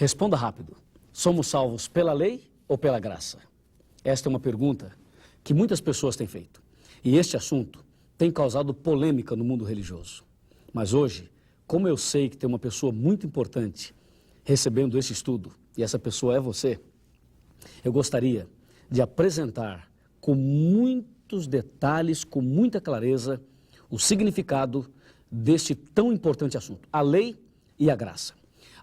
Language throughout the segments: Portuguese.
Responda rápido. Somos salvos pela lei ou pela graça? Esta é uma pergunta que muitas pessoas têm feito. E este assunto tem causado polêmica no mundo religioso. Mas hoje, como eu sei que tem uma pessoa muito importante recebendo esse estudo, e essa pessoa é você, eu gostaria de apresentar com muitos detalhes, com muita clareza, o significado deste tão importante assunto, a lei e a graça.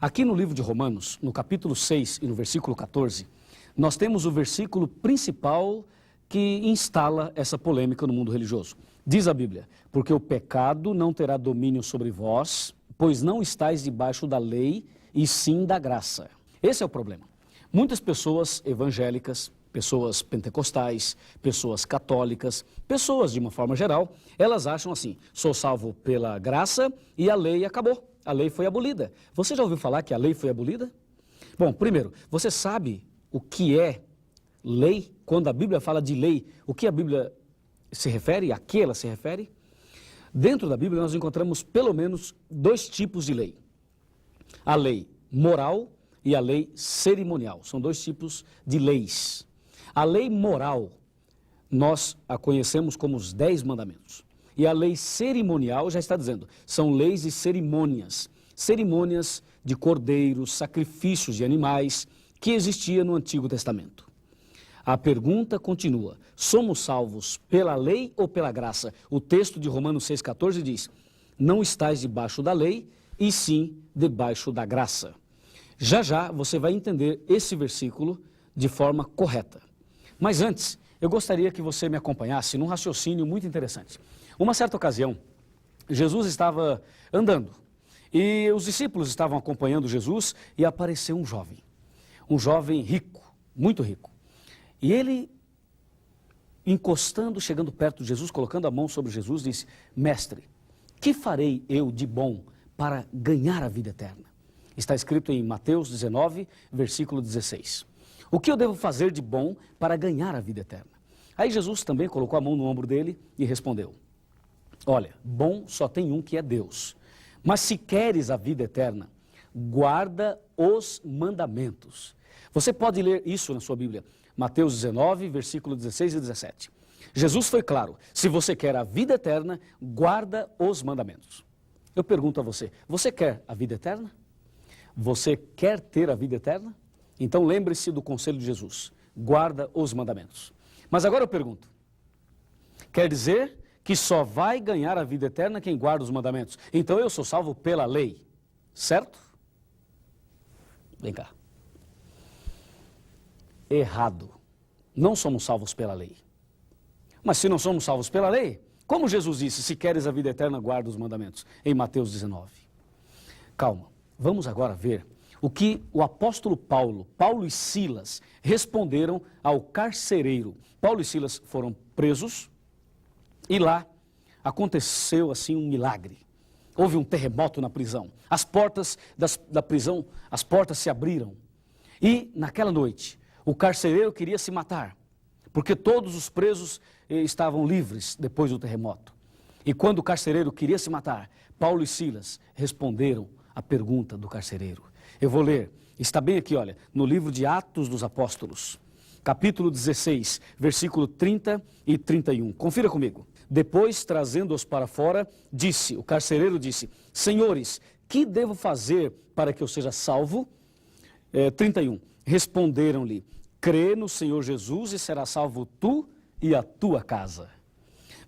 Aqui no livro de Romanos, no capítulo 6 e no versículo 14, nós temos o versículo principal que instala essa polêmica no mundo religioso. Diz a Bíblia: porque o pecado não terá domínio sobre vós, pois não estáis debaixo da lei, e sim da graça. Esse é o problema. Muitas pessoas evangélicas, pessoas pentecostais, pessoas católicas, pessoas de uma forma geral, elas acham assim: sou salvo pela graça e a lei acabou, a lei foi abolida. Você já ouviu falar que a lei foi abolida? Bom, primeiro, você sabe o que é lei? Quando a Bíblia fala de lei, o que a Bíblia se refere, a que ela se refere? Dentro da Bíblia nós encontramos pelo menos dois tipos de lei: a lei moral e a lei cerimonial. São dois tipos de leis. A lei moral, nós a conhecemos como os 10 mandamentos. E a lei cerimonial já está dizendo, são leis e cerimônias. Cerimônias de cordeiros, sacrifícios de animais, que existia no Antigo Testamento. A pergunta continua: somos salvos pela lei ou pela graça? O texto de Romanos 6,14 diz: não estais debaixo da lei, e sim debaixo da graça. Já já você vai entender esse versículo de forma correta. Mas antes, eu gostaria que você me acompanhasse num raciocínio muito interessante. Uma certa ocasião, Jesus estava andando e os discípulos estavam acompanhando Jesus e apareceu um jovem rico, muito rico. E ele, encostando, chegando perto de Jesus, colocando a mão sobre Jesus, disse: mestre, que farei eu de bom para ganhar a vida eterna? Está escrito em Mateus 19, versículo 16. O que eu devo fazer de bom para ganhar a vida eterna? Aí Jesus também colocou a mão no ombro dele e respondeu: olha, bom só tem um, que é Deus. Mas se queres a vida eterna, guarda os mandamentos. Você pode ler isso na sua Bíblia, Mateus 19, versículo 16 e 17. Jesus foi claro: se você quer a vida eterna, guarda os mandamentos. Eu pergunto a você: você quer a vida eterna? Você quer ter a vida eterna? Então lembre-se do conselho de Jesus: guarda os mandamentos. Mas agora eu pergunto: quer dizer que só vai ganhar a vida eterna quem guarda os mandamentos? Então eu sou salvo pela lei, certo? Vem cá. Errado. Não somos salvos pela lei. Mas se não somos salvos pela lei, como Jesus disse: se queres a vida eterna, guarda os mandamentos, em Mateus 19. Calma, vamos agora ver o que o apóstolo Paulo e Silas responderam ao carcereiro. Paulo e Silas foram presos e lá aconteceu assim um milagre. Houve um terremoto na prisão. As portas da prisão, as portas se abriram. E naquela noite, o carcereiro queria se matar, porque todos os presos estavam livres depois do terremoto. E quando o carcereiro queria se matar, Paulo e Silas responderam à pergunta do carcereiro. Eu vou ler, está bem aqui, olha, no livro de Atos dos Apóstolos, capítulo 16, versículo 30 e 31. Confira comigo. Depois, trazendo-os para fora, o carcereiro disse: senhores, que devo fazer para que eu seja salvo? 31. Responderam-lhe: crê no Senhor Jesus e será salvo tu e a tua casa.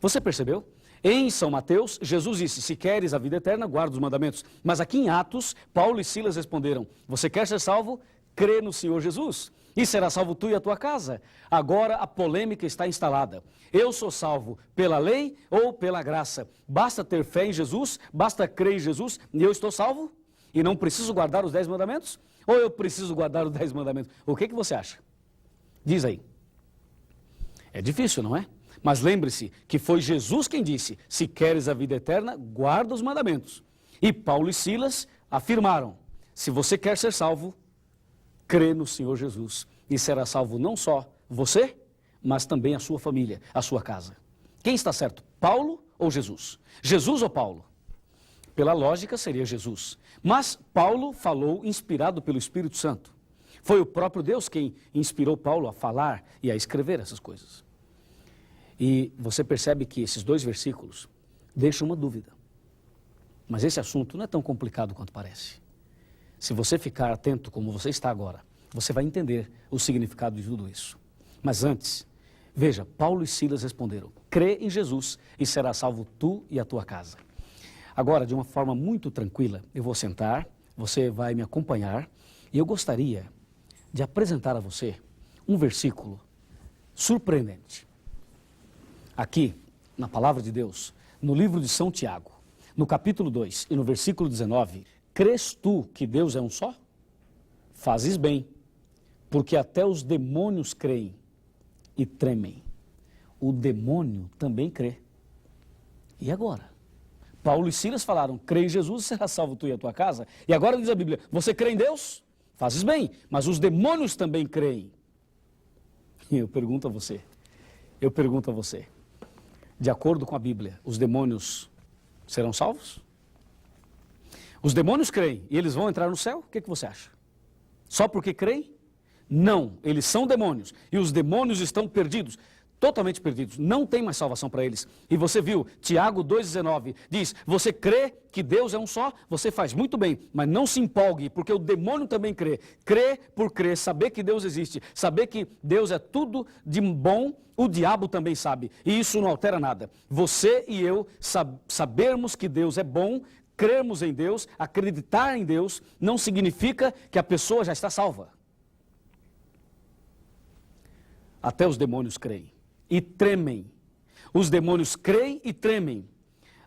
Você percebeu? Em São Mateus, Jesus disse: se queres a vida eterna, guarda os mandamentos. Mas aqui em Atos, Paulo e Silas responderam: você quer ser salvo? Crê no Senhor Jesus e será salvo tu e a tua casa. Agora a polêmica está instalada. Eu sou salvo pela lei ou pela graça? Basta ter fé em Jesus, basta crer em Jesus e eu estou salvo? E não preciso guardar os 10 mandamentos? Ou eu preciso guardar os 10 mandamentos? O que você acha? Diz aí. É difícil, não é? Mas lembre-se que foi Jesus quem disse: se queres a vida eterna, guarda os mandamentos. E Paulo e Silas afirmaram: se você quer ser salvo, crê no Senhor Jesus e será salvo não só você, mas também a sua família, a sua casa. Quem está certo, Paulo ou Jesus? Jesus ou Paulo? pela lógica seria Jesus. Mas Paulo falou inspirado pelo Espírito Santo. Foi o próprio Deus quem inspirou Paulo a falar e a escrever essas coisas. E você percebe que esses 2 versículos deixam uma dúvida. Mas esse assunto não é tão complicado quanto parece. Se você ficar atento como você está agora, você vai entender o significado de tudo isso. Mas antes, veja, Paulo e Silas responderam: crê em Jesus e será salvo tu e a tua casa. Agora, de uma forma muito tranquila, eu vou sentar, você vai me acompanhar e eu gostaria de apresentar a você um versículo surpreendente. Aqui, na palavra de Deus, no livro de São Tiago, no capítulo 2 e no versículo 19, crês tu que Deus é um só? Fazes bem, porque até os demônios creem e tremem. O demônio também crê. E agora? Paulo e Silas falaram: crê em Jesus e será salvo tu e a tua casa. E agora diz a Bíblia: você crê em Deus? Fazes bem, mas os demônios também creem. E eu pergunto a você, de acordo com a Bíblia, os demônios serão salvos? Os demônios creem e eles vão entrar no céu? O que você acha? Só porque creem? Não, eles são demônios e os demônios estão perdidos, totalmente perdidos, não tem mais salvação para eles. E você viu, Tiago 2,19 diz: você crê que Deus é um só? Você faz muito bem, mas não se empolgue, porque o demônio também crê. Crê por crer, saber que Deus existe, saber que Deus é tudo de bom, o diabo também sabe, e isso não altera nada. Você e eu sabermos que Deus é bom, crermos em Deus, acreditar em Deus, não significa que a pessoa já está salva. Até os demônios creem e tremem. Os demônios creem e tremem.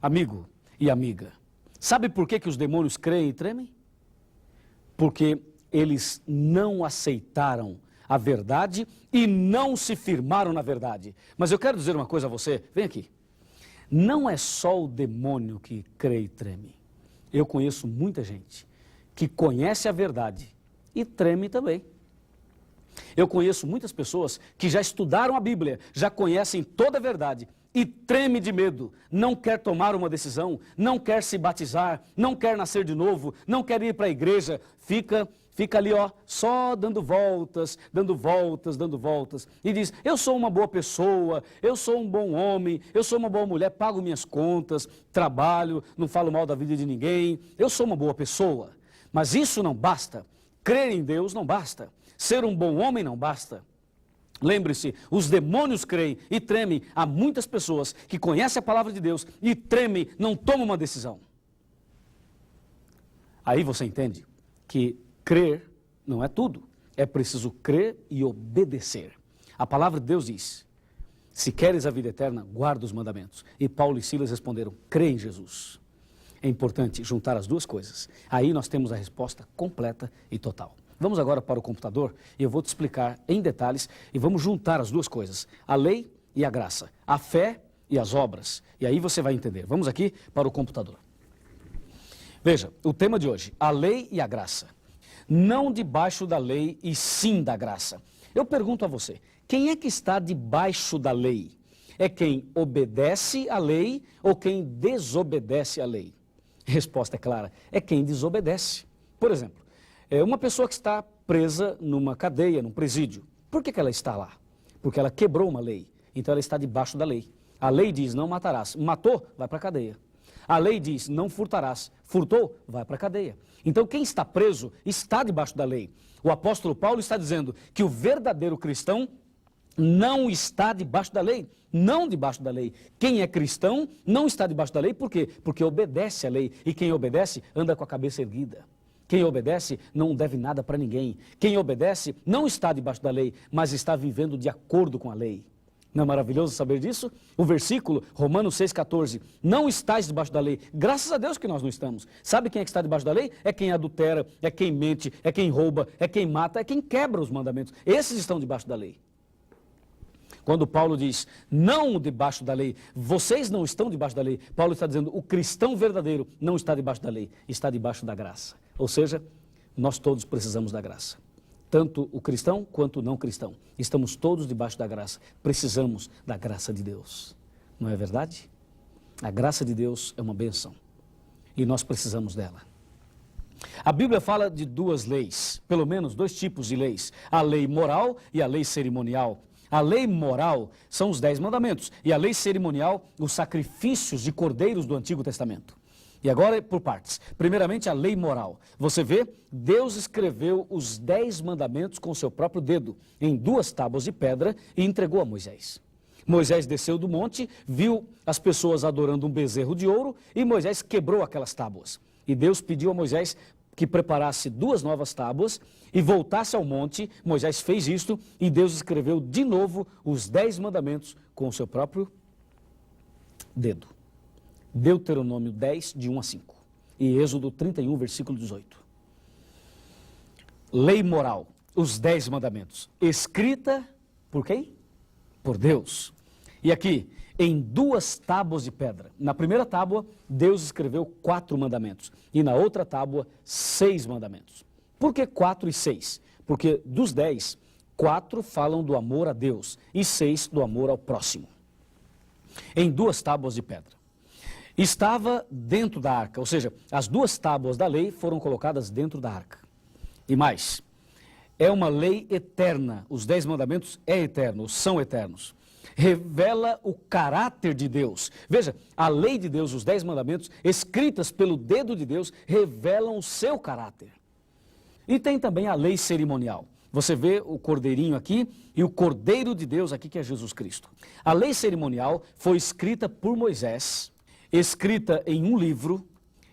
Amigo e amiga, sabe por que os demônios creem e tremem? Porque eles não aceitaram a verdade e não se firmaram na verdade. Mas eu quero dizer uma coisa a você, vem aqui. Não é só o demônio que crê e treme. Eu conheço muita gente que conhece a verdade e treme também. Eu conheço muitas pessoas que já estudaram a Bíblia, já conhecem toda a verdade e treme de medo, não quer tomar uma decisão, não quer se batizar, não quer nascer de novo, não quer ir para a igreja, fica ali só dando voltas, e diz: eu sou uma boa pessoa, eu sou um bom homem, eu sou uma boa mulher, pago minhas contas, trabalho, não falo mal da vida de ninguém, eu sou uma boa pessoa. Mas isso não basta, crer em Deus não basta. Ser um bom homem não basta. Lembre-se, os demônios creem e tremem. Há muitas pessoas que conhecem a palavra de Deus e tremem, não tomam uma decisão. Aí você entende que crer não é tudo. É preciso crer e obedecer. A palavra de Deus diz: se queres a vida eterna, guarda os mandamentos. E Paulo e Silas responderam: crê em Jesus. É importante juntar as duas coisas. Aí nós temos a resposta completa e total. Vamos agora para o computador e eu vou te explicar em detalhes e vamos juntar as duas coisas, a lei e a graça, a fé e as obras. E aí você vai entender. Vamos aqui para o computador. Veja, o tema de hoje, a lei e a graça. Não debaixo da lei e sim da graça. Eu pergunto a você, quem é que está debaixo da lei? É quem obedece à lei ou quem desobedece à lei? Resposta é clara, é quem desobedece. Por exemplo, uma pessoa que está presa numa cadeia, num presídio. Por que ela está lá? Porque ela quebrou uma lei. Então ela está debaixo da lei. A lei diz: não matarás. Matou, vai para a cadeia. A lei diz: não furtarás. Furtou, vai para a cadeia. Então quem está preso está debaixo da lei. O apóstolo Paulo está dizendo que o verdadeiro cristão não está debaixo da lei. Não debaixo da lei. Quem é cristão não está debaixo da lei. Por quê? Porque obedece à lei. E quem obedece anda com a cabeça erguida. Quem obedece não deve nada para ninguém. Quem obedece não está debaixo da lei, mas está vivendo de acordo com a lei. Não é maravilhoso saber disso? O versículo, Romanos 6,14, não estáis debaixo da lei. Graças a Deus que nós não estamos. Sabe quem é que está debaixo da lei? É quem adultera, é quem mente, é quem rouba, é quem mata, é quem quebra os mandamentos. Esses estão debaixo da lei. Quando Paulo diz, não debaixo da lei, vocês não estão debaixo da lei, Paulo está dizendo, o cristão verdadeiro não está debaixo da lei, está debaixo da graça. Ou seja, nós todos precisamos da graça. Tanto o cristão quanto o não cristão. Estamos todos debaixo da graça. Precisamos da graça de Deus. Não é verdade? A graça de Deus é uma bênção. e nós precisamos dela. A Bíblia fala de duas leis, pelo menos dois tipos de leis, a lei moral e a lei cerimonial. A lei moral são os 10 mandamentos e a lei cerimonial, os sacrifícios de cordeiros do Antigo Testamento. E agora por partes. Primeiramente, a lei moral. Você vê, Deus escreveu os 10 mandamentos com seu próprio dedo em 2 tábuas de pedra e entregou a Moisés. Moisés desceu do monte, viu as pessoas adorando um bezerro de ouro e Moisés quebrou aquelas tábuas. E Deus pediu a Moisés que preparasse 2 novas tábuas e voltasse ao monte. Moisés fez isto e Deus escreveu de novo os 10 mandamentos com o seu próprio dedo. Deuteronômio 10, de 1 a 5. E Êxodo 31, versículo 18. Lei moral, os 10 mandamentos, escrita por quem? Por Deus. E aqui, em 2 tábuas de pedra. Na primeira tábua, Deus escreveu 4 mandamentos. E na outra tábua, 6 mandamentos. Por que 4 e 6? Porque dos 10, 4 falam do amor a Deus e 6 do amor ao próximo. Em 2 tábuas de pedra. Estava dentro da arca, ou seja, as 2 tábuas da lei foram colocadas dentro da arca. E mais, é uma lei eterna, os 10 mandamentos são eternos. Revela o caráter de Deus. Veja, a lei de Deus, os 10 mandamentos, escritas pelo dedo de Deus, revelam o seu caráter. E tem também a lei cerimonial. Você vê o cordeirinho aqui e o cordeiro de Deus aqui, que é Jesus Cristo. A lei cerimonial foi escrita por Moisés, escrita em um livro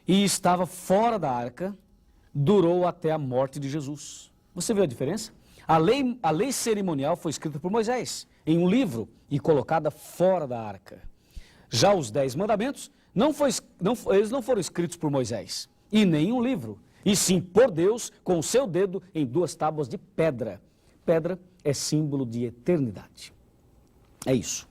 e estava fora da arca, durou até a morte de Jesus. Você viu a diferença? A lei cerimonial foi escrita por Moisés em um livro e colocada fora da arca. Já os 10 mandamentos, eles não foram escritos por Moisés e nem em um livro, e sim por Deus com o seu dedo em 2 tábuas de pedra. Pedra é símbolo de eternidade. É isso.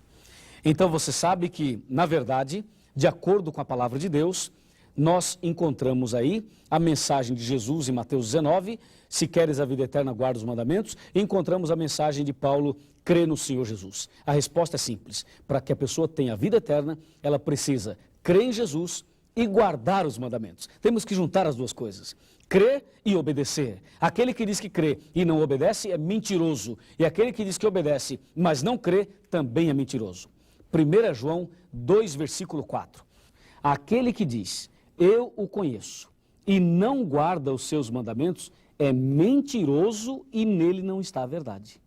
Então você sabe que, na verdade, de acordo com a palavra de Deus, nós encontramos aí a mensagem de Jesus em Mateus 19, se queres a vida eterna, guarda os mandamentos, e encontramos a mensagem de Paulo, crê no Senhor Jesus. A resposta é simples, para que a pessoa tenha a vida eterna, ela precisa crer em Jesus e guardar os mandamentos. Temos que juntar as duas coisas, crer e obedecer. Aquele que diz que crê e não obedece é mentiroso, e aquele que diz que obedece, mas não crê, também é mentiroso. 1 João 2, versículo 4. Aquele que diz, eu o conheço, e não guarda os seus mandamentos, é mentiroso e nele não está a verdade.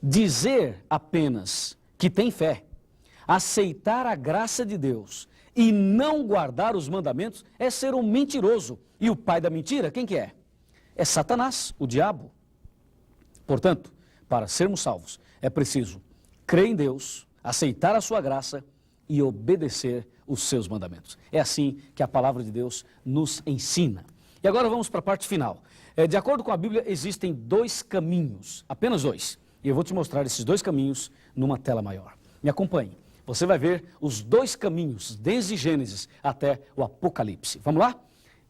Dizer apenas que tem fé, aceitar a graça de Deus e não guardar os mandamentos é ser um mentiroso. E o pai da mentira, quem que é? É Satanás, o diabo. Portanto, para sermos salvos, é preciso crer em Deus, aceitar a sua graça e obedecer os seus mandamentos. É assim que a palavra de Deus nos ensina. E agora vamos para a parte final. De acordo com a Bíblia, existem 2 caminhos, apenas 2. E eu vou te mostrar esses 2 caminhos numa tela maior. Me acompanhe. Você vai ver os 2 caminhos, desde Gênesis até o Apocalipse. Vamos lá?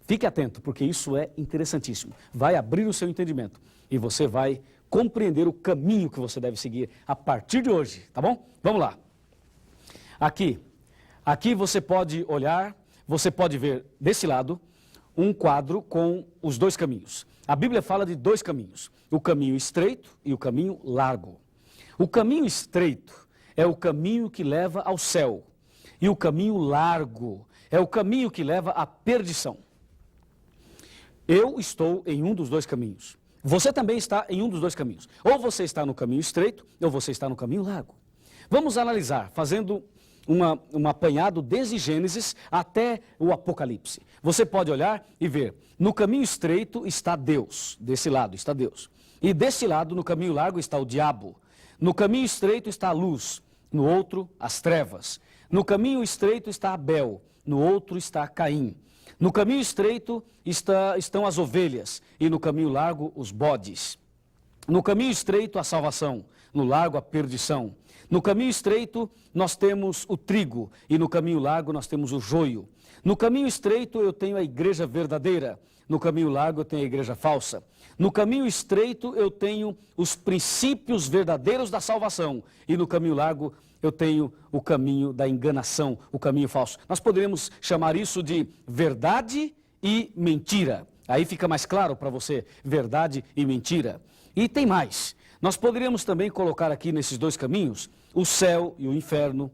Fique atento, porque isso é interessantíssimo. Vai abrir o seu entendimento e você vai compreender o caminho que você deve seguir a partir de hoje, tá bom? Vamos lá. Aqui você pode olhar, você pode ver desse lado um quadro com os 2 caminhos. A Bíblia fala de 2 caminhos, o caminho estreito e o caminho largo. O caminho estreito é o caminho que leva ao céu e o caminho largo é o caminho que leva à perdição. Eu estou em um dos 2 caminhos. Você também está em um dos 2 caminhos. Ou você está no caminho estreito ou você está no caminho largo. Vamos analisar, fazendo um apanhado desde Gênesis até o Apocalipse. Você pode olhar e ver, no caminho estreito está Deus, desse lado está Deus. E desse lado, no caminho largo, está o diabo. No caminho estreito está a luz, no outro, as trevas. No caminho estreito está Abel, no outro está Caim. No caminho estreito estão as ovelhas e no caminho largo os bodes. No caminho estreito, a salvação, no largo, a perdição. No caminho estreito, nós temos o trigo, e no caminho largo, nós temos o joio. No caminho estreito, eu tenho a igreja verdadeira. No caminho largo, eu tenho a igreja falsa. No caminho estreito, eu tenho os princípios verdadeiros da salvação. E no caminho largo, eu tenho o caminho da enganação, o caminho falso. Nós poderíamos chamar isso de verdade e mentira. Aí fica mais claro para você, verdade e mentira. E tem mais. Nós poderíamos também colocar aqui nesses dois caminhos o céu e o inferno,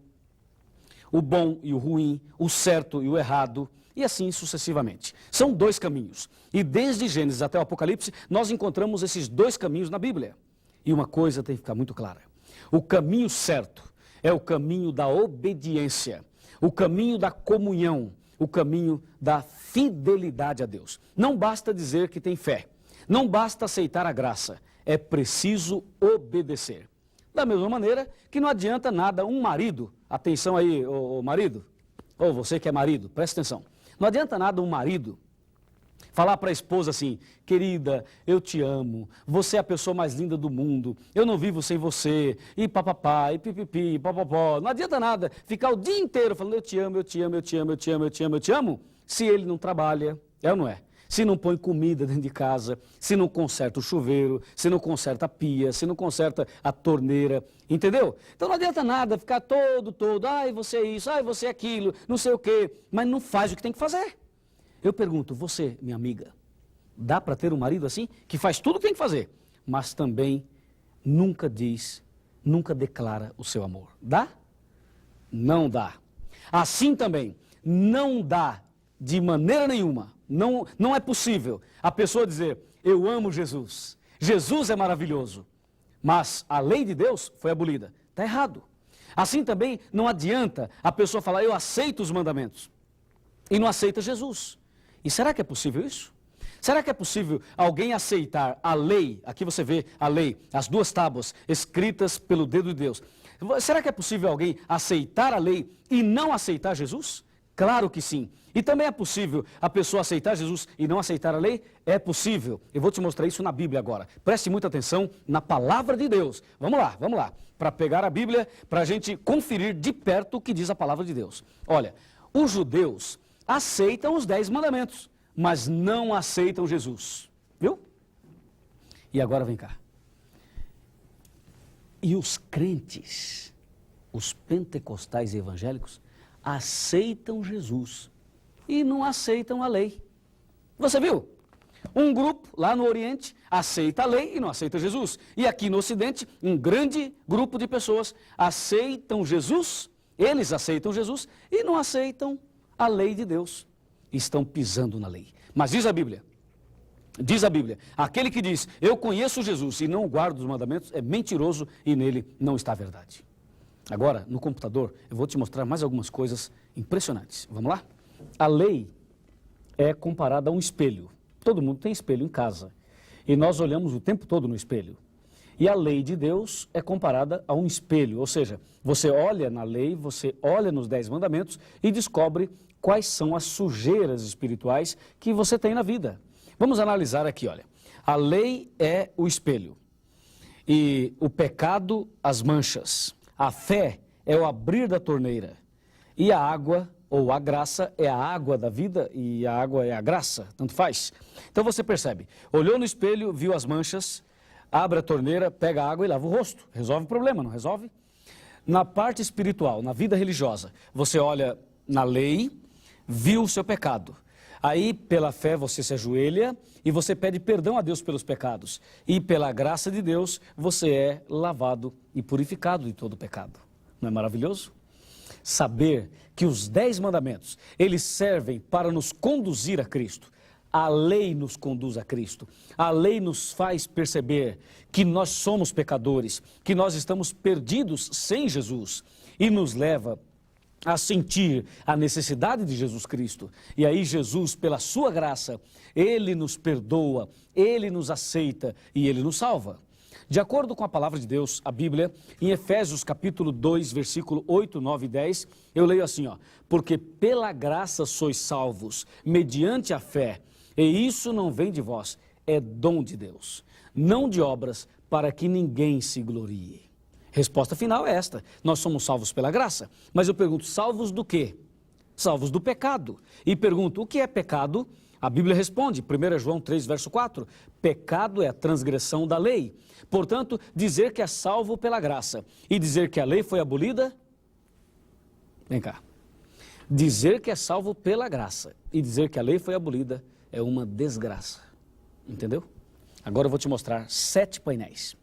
o bom e o ruim, o certo e o errado, e assim sucessivamente. São dois caminhos. E desde Gênesis até o Apocalipse, nós encontramos esses dois caminhos na Bíblia. E uma coisa tem que ficar muito clara. O caminho certo é o caminho da obediência, o caminho da comunhão, o caminho da fidelidade a Deus. Não basta dizer que tem fé, não basta aceitar a graça, é preciso obedecer. Da mesma maneira que não adianta nada um marido, atenção aí, ô marido, ou você que é marido, presta atenção. Não adianta nada um marido falar para a esposa assim, querida, eu te amo, você é a pessoa mais linda do mundo, eu não vivo sem você, e papapá, e pipipi, papapó. Não adianta nada ficar o dia inteiro falando eu te amo, eu te amo, eu te amo, eu te amo, eu te amo, eu te amo, se ele não trabalha, é ou não é? Se não põe comida dentro de casa, se não conserta o chuveiro, se não conserta a pia, se não conserta a torneira, entendeu? Então não adianta nada ficar todo, ai você é isso, ai você é aquilo, não sei o quê, mas não faz o que tem que fazer. Eu pergunto, você, minha amiga, dá para ter um marido assim, que faz tudo o que tem que fazer, mas também nunca diz, nunca declara o seu amor? Dá? Não dá. Assim também, não dá de maneira nenhuma, não é possível a pessoa dizer, eu amo Jesus, Jesus é maravilhoso, mas a lei de Deus foi abolida. Está errado. Assim também não adianta a pessoa falar, eu aceito os mandamentos, e não aceita Jesus. E será que é possível isso? Será que é possível alguém aceitar a lei, aqui você vê a lei, as duas tábuas escritas pelo dedo de Deus. Será que é possível alguém aceitar a lei e não aceitar Jesus? Claro que sim. E também é possível a pessoa aceitar Jesus e não aceitar a lei? É possível. Eu vou te mostrar isso na Bíblia agora. Preste muita atenção na palavra de Deus. Vamos lá. Para pegar a Bíblia, para a gente conferir de perto o que diz a palavra de Deus. Olha, os judeus aceitam os 10 mandamentos, mas não aceitam Jesus. Viu? E agora vem cá. E os crentes, os pentecostais e evangélicos, aceitam Jesus e não aceitam a lei. Você viu? Um grupo lá no Oriente aceita a lei e não aceita Jesus. E aqui no Ocidente, um grande grupo de pessoas aceitam Jesus, eles aceitam Jesus e não aceitam a lei de Deus. Estão pisando na lei. Mas diz a Bíblia, aquele que diz, eu conheço Jesus e não guardo os mandamentos, é mentiroso e nele não está a verdade. Agora, no computador, eu vou te mostrar mais algumas coisas impressionantes. Vamos lá? A lei é comparada a um espelho. Todo mundo tem espelho em casa. E nós olhamos o tempo todo no espelho. E a lei de Deus é comparada a um espelho. Ou seja, você olha na lei, você olha nos 10 mandamentos e descobre quais são as sujeiras espirituais que você tem na vida. Vamos analisar aqui, olha. A lei é o espelho. E o pecado, as manchas. A fé é o abrir da torneira. E a água, ou a graça, é a água da vida e a água é a graça, tanto faz. Então você percebe, olhou no espelho, viu as manchas, abre a torneira, pega a água e lava o rosto. Resolve o problema, não resolve? Na parte espiritual, na vida religiosa, você olha na lei, viu o seu pecado. Aí, pela fé, você se ajoelha e você pede perdão a Deus pelos pecados. E pela graça de Deus, você é lavado e purificado de todo pecado. Não é maravilhoso? Saber que os 10 mandamentos, eles servem para nos conduzir a Cristo. A lei nos conduz a Cristo. A lei nos faz perceber que nós somos pecadores, que nós estamos perdidos sem Jesus e nos leva a sentir a necessidade de Jesus Cristo. E aí Jesus, pela sua graça, Ele nos perdoa, Ele nos aceita e Ele nos salva. De acordo com a palavra de Deus, a Bíblia, em Efésios capítulo 2, versículo 8, 9 e 10, eu leio assim, ó, porque pela graça sois salvos, mediante a fé, e isso não vem de vós, é dom de Deus, não de obras, para que ninguém se glorie. Resposta final é esta: nós somos salvos pela graça. Mas eu pergunto, salvos do quê? Salvos do pecado. E pergunto, o que é pecado? A Bíblia responde, 1 João 3, verso 4, pecado é a transgressão da lei. Portanto, dizer que é salvo pela graça e dizer que a lei foi abolida, vem cá, dizer que é salvo pela graça e dizer que a lei foi abolida é uma desgraça, entendeu? Agora eu vou te mostrar 7 painéis,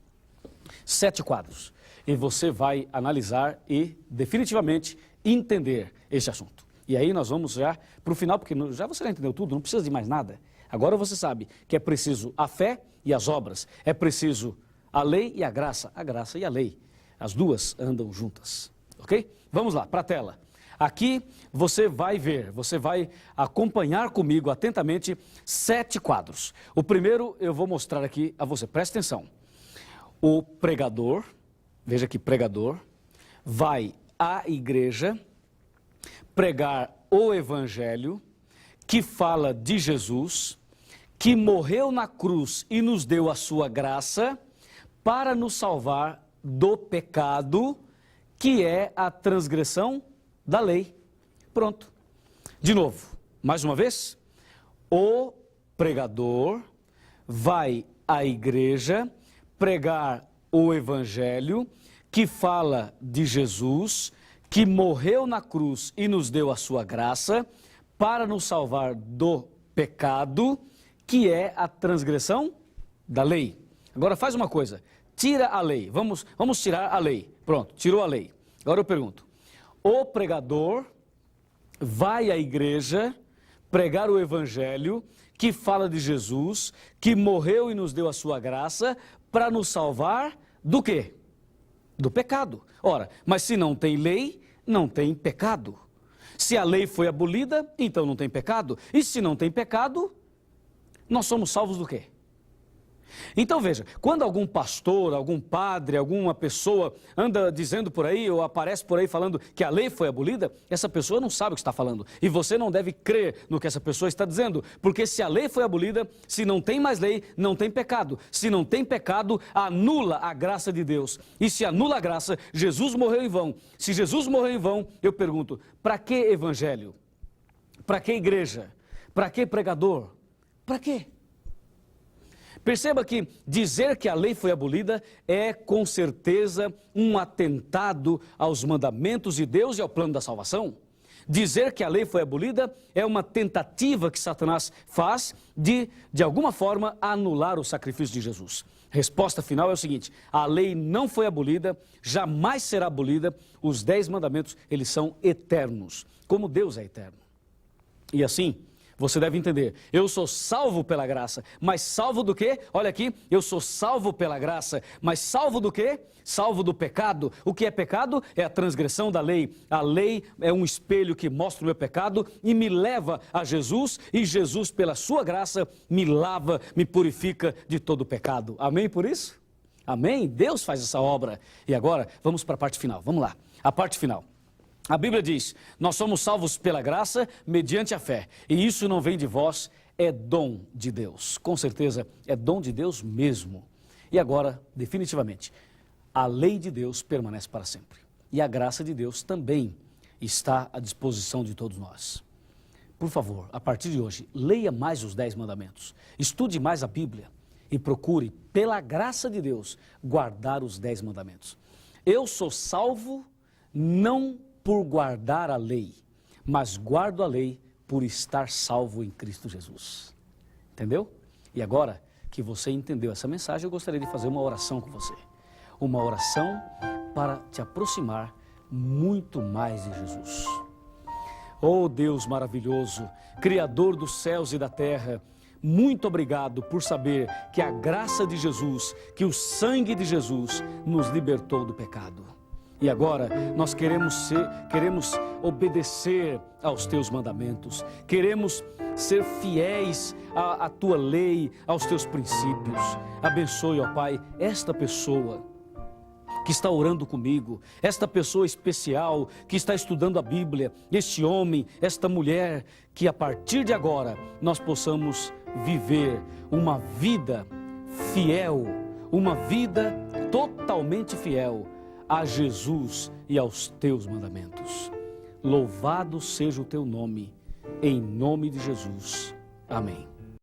7 quadros, e você vai analisar e definitivamente entender esse assunto. E aí nós vamos já para o final, porque já você já entendeu tudo, não precisa de mais nada. Agora você sabe que é preciso a fé e as obras, é preciso a lei e a graça e a lei. As duas andam juntas, ok? Vamos lá, para a tela. Aqui você vai ver, você vai acompanhar comigo atentamente 7 quadros. O primeiro eu vou mostrar aqui a você, presta atenção. O pregador, veja aqui, pregador, vai à igreja pregar o evangelho que fala de Jesus, que morreu na cruz e nos deu a sua graça para nos salvar do pecado, que é a transgressão da lei. Pronto. De novo, mais uma vez, o pregador vai à igreja pregar o evangelho que fala de Jesus, que morreu na cruz e nos deu a sua graça para nos salvar do pecado, que é a transgressão da lei. Agora faz uma coisa, tira a lei, vamos tirar a lei. Pronto, tirou a lei. Agora eu pergunto, o pregador vai à igreja pregar o evangelho que fala de Jesus, que morreu e nos deu a sua graça para nos salvar do quê? Do pecado. Ora, mas se não tem lei, não tem pecado. Se a lei foi abolida, então não tem pecado. E se não tem pecado, nós somos salvos do quê? Então veja, quando algum pastor, algum padre, alguma pessoa anda dizendo por aí ou aparece por aí falando que a lei foi abolida, essa pessoa não sabe o que está falando. E você não deve crer no que essa pessoa está dizendo, porque se a lei foi abolida, se não tem mais lei, não tem pecado. Se não tem pecado, anula a graça de Deus. E se anula a graça, Jesus morreu em vão. Se Jesus morreu em vão, eu pergunto, para que evangelho? Para que igreja? Para que pregador? Para quê? Perceba que dizer que a lei foi abolida é, com certeza, um atentado aos mandamentos de Deus e ao plano da salvação. Dizer que a lei foi abolida é uma tentativa que Satanás faz de alguma forma, anular o sacrifício de Jesus. Resposta final é o seguinte, a lei não foi abolida, jamais será abolida, os 10 mandamentos, eles são eternos, como Deus é eterno. E assim, você deve entender, eu sou salvo pela graça, mas salvo do quê? Olha aqui, eu sou salvo pela graça, mas salvo do quê? Salvo do pecado. O que é pecado? É a transgressão da lei. A lei é um espelho que mostra o meu pecado e me leva a Jesus, e Jesus, pela sua graça, me lava, me purifica de todo o pecado. Amém por isso? Amém? Deus faz essa obra. E agora, vamos para a parte final. Vamos lá, a parte final. A Bíblia diz, nós somos salvos pela graça, mediante a fé. E isso não vem de vós, é dom de Deus. Com certeza, é dom de Deus mesmo. E agora, definitivamente, a lei de Deus permanece para sempre. E a graça de Deus também está à disposição de todos nós. Por favor, a partir de hoje, leia mais os 10 mandamentos. Estude mais a Bíblia e procure, pela graça de Deus, guardar os 10 mandamentos. Eu sou salvo não por guardar a lei, mas guardo a lei por estar salvo em Cristo Jesus. Entendeu? E agora que você entendeu essa mensagem, eu gostaria de fazer uma oração com você. Uma oração para te aproximar muito mais de Jesus. Oh Deus maravilhoso, Criador dos céus e da terra, muito obrigado por saber que a graça de Jesus, que o sangue de Jesus nos libertou do pecado. E agora nós queremos obedecer aos teus mandamentos, queremos ser fiéis à tua lei, aos teus princípios. Abençoe, ó Pai, esta pessoa que está orando comigo, esta pessoa especial que está estudando a Bíblia, este homem, esta mulher, que a partir de agora nós possamos viver uma vida fiel, uma vida totalmente fiel a Jesus e aos teus mandamentos. Louvado seja o teu nome, em nome de Jesus. Amém.